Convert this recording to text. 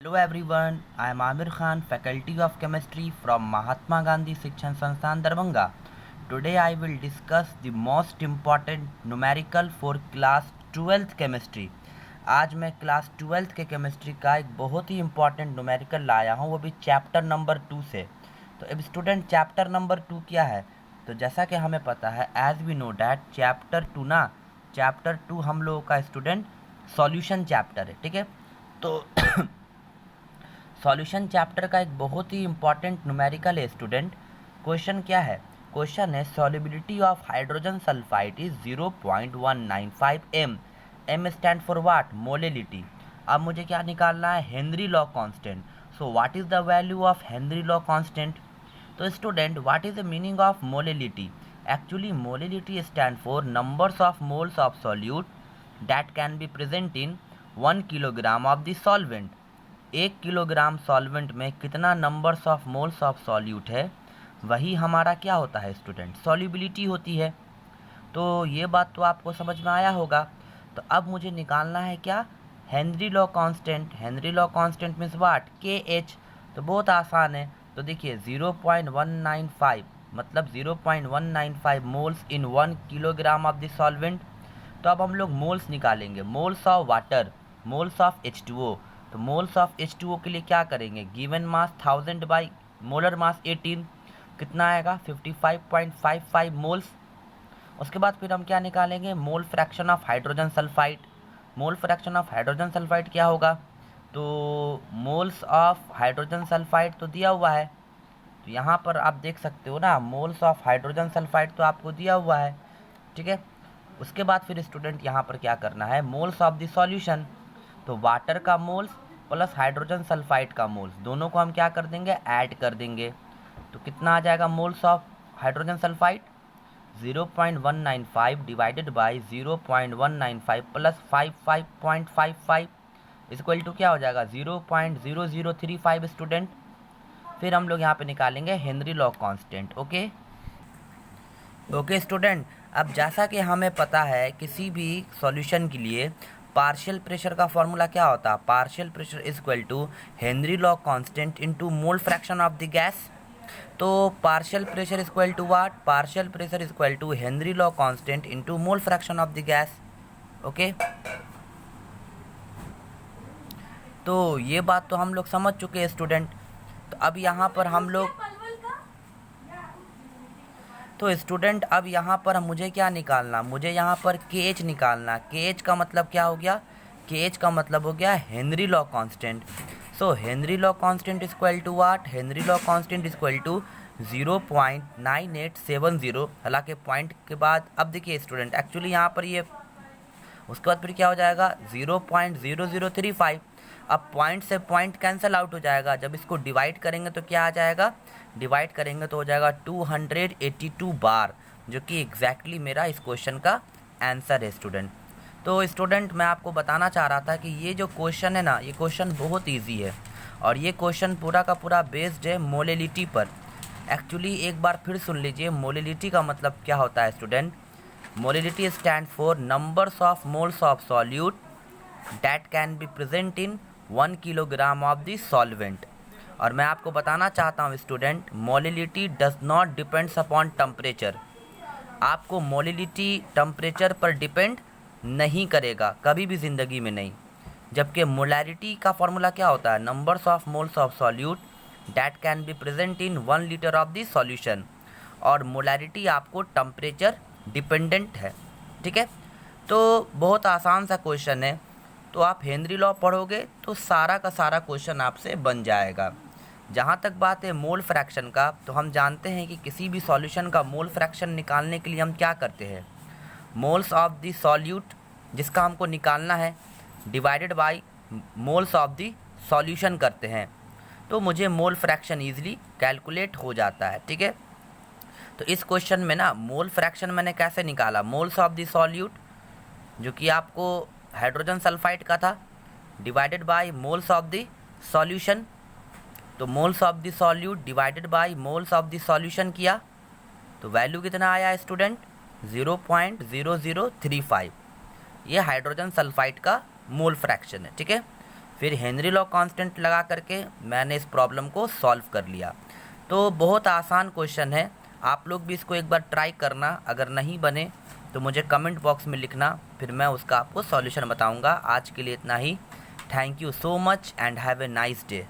Hello everyone, I am Amir Khan, Faculty of Chemistry from Mahatma Gandhi Shikshan Sansthan Darbhanga. Today I will discuss the most important numerical for class 12th chemistry. आज मैं class 12th के chemistry का एक बहुत ही important numerical लाया हूँ, वो भी चैप्टर नंबर 2 से। तो अब स्टूडेंट चैप्टर नंबर 2 क्या है? तो जैसा कि हमें पता है, as we know that chapter 2 हम लोगों का स्टूडेंट सॉल्यूशन चैप्टर है, ठीक है। तो सॉल्यूशन चैप्टर का एक बहुत ही इंपॉर्टेंट न्यूमेरिकल है स्टूडेंट। क्वेश्चन क्या है? क्वेश्चन है solubility of hydrogen sulphide is 0.195 M. M stand for what? Molality. अब मुझे क्या निकालना है? Henry law constant. So what is the value of Henry law constant? तो student what is the meaning of molality? Actually molality stand for numbers of moles of solute that can be present in 1 kilogram of the solvent. 1 kilogram solvent में कितना numbers of moles of solute है, वही हमारा क्या होता है student? Solubility होती है। तो ये बात तो आपको समझ में आया होगा। तो अब मुझे निकालना है क्या? Henry law constant. Henry law constant means what? के एच। तो बहुत आसान है। तो देखिए 0.195 मतलब 0.195 moles in 1 kilogram of the solvent. तो अब हम लोग मोल्स निकालेंगे। Moles of water, moles of H2O। तो मोल्स ऑफ H2O के लिए क्या करेंगे? Given mass 1000 by molar mass 18, कितना आएगा? 55.55 मोल्स। उसके बाद फिर हम क्या निकालेंगे? मोल fraction of hydrogen sulphide. Mole fraction of hydrogen sulphide क्या होगा? तो मोल्स ऑफ हाइड्रोजन सल्फाइड तो दिया हुआ है, तो यहाँ पर आप देख सकते हो ना, मोल्स ऑफ हाइड्रोजन सल्फाइड तो आपको दिया हुआ है, ठीक है। उसके बाद फिर स्टूडेंट यहाँ पर क्या करना है? Moles of the solution. तो वाटर का मोल्स प्लस हाइड्रोजन सल्फाइड का मोल्स, दोनों को हम क्या कर देंगे? ऐड कर देंगे। तो कितना आ जाएगा moles of hydrogen sulphide? 0.195 divided by 0.195 plus 55.55 equal to क्या हो जाएगा? 0.0035 स्टूडेंट। फिर हम लोग यहाँ पे निकालेंगे Henry law constant. Okay student, अब जैसा कि हमें पता है किसी भी सॉल्यूशन के लिए पार्शियल प्रेशर का फॉर्मूला क्या होता है? Partial pressure is equal to Henry law constant into mole fraction of the gas. तो partial pressure is equal to what? Partial pressure is equal to Henry law constant into mole fraction of the gas. Okay, तो ये बात तो हम लोग समझ चुके हैं स्टूडेंट। तो अब यहाँ पर हम लोग तो स्टूडेंट अब यहाँ पर मुझे क्या निकालना? मुझे यहाँ पर के एच निकालना। के एच का मतलब क्या हो गया? के एच का मतलब हो गया Henry law constant. So Henry law constant is equal to what? Henry law constant is equal to 0.9870। हालांकि पॉइंट के बाद अब देखिए स्टूडेंट, एक्चुअली यहाँ पर ये उसके बाद फिर क्या हो जाएगा? 0.0035। अब पॉइंट से पॉइंट कैंसिल आउट हो जाएगा। जब इसको डिवाइड करेंगे तो क्या आ जाएगा? डिवाइड करेंगे तो हो जाएगा 282 बार, जो कि एग्जैक्टली मेरा इस क्वेश्चन का आंसर है स्टूडेंट। तो स्टूडेंट मैं आपको बताना चाह रहा था कि ये जो क्वेश्चन है ना, ये क्वेश्चन बहुत ईजी है और ये क्वेश्चन पूरा का पूरा बेस्ड है मोलिलिटी पर। एक्चुअली एक बार फिर सुन लीजिए, मोलिलिटी का मतलब क्या होता है student? Molality stand for numbers of moles of solute that can be present in 1 kilogram of the solvent. और मैं आपको बताना चाहता हूँ student, molality does not depends upon temperature. आपको मोलिलिटी टेम्परेचर पर डिपेंड नहीं करेगा कभी भी ज़िंदगी में नहीं। जबकि मोलैरिटी का फॉर्मूला क्या होता है? Numbers of moles of solute that can be present in 1 litre of the solution. और मोलैरिटी आपको टेम्परेचर डिपेंडेंट है, ठीक है। तो बहुत आसान सा क्वेश्चन है। तो आप हेनरी लॉ पढ़ोगे तो सारा का सारा क्वेश्चन आपसे बन जाएगा। जहाँ तक बात है मोल फ्रैक्शन का, तो हम जानते हैं कि किसी भी सॉल्यूशन का मोल फ्रैक्शन निकालने के लिए हम क्या करते हैं? मोल्स ऑफ द सॉल्यूट जिसका हमको निकालना है divided by moles of the solution करते हैं। तो मुझे मोल फ्रैक्शन ईजिली कैलकुलेट हो जाता है, ठीक है। तो इस क्वेश्चन में ना मोल फ्रैक्शन मैंने कैसे निकाला? मोल्स ऑफ द सॉल्यूट जो कि आपको हाइड्रोजन सल्फाइड का था, divided by moles of the solution. तो moles of the solute divided by moles of the solution किया तो वैल्यू कितना आया स्टूडेंट? 0.0035। ये हाइड्रोजन सल्फाइड का मोल फ्रैक्शन है, ठीक है। फिर हेनरी लॉ कांस्टेंट लगा करके मैंने इस प्रॉब्लम को सॉल्व कर लिया। तो बहुत आसान क्वेश्चन है, आप लोग भी इसको एक बार ट्राई करना। अगर नहीं बने तो मुझे कमेंट बॉक्स में लिखना, फिर मैं उसका आपको सॉल्यूशन बताऊंगा। आज के लिए इतना ही। Thank you so much and have a nice day.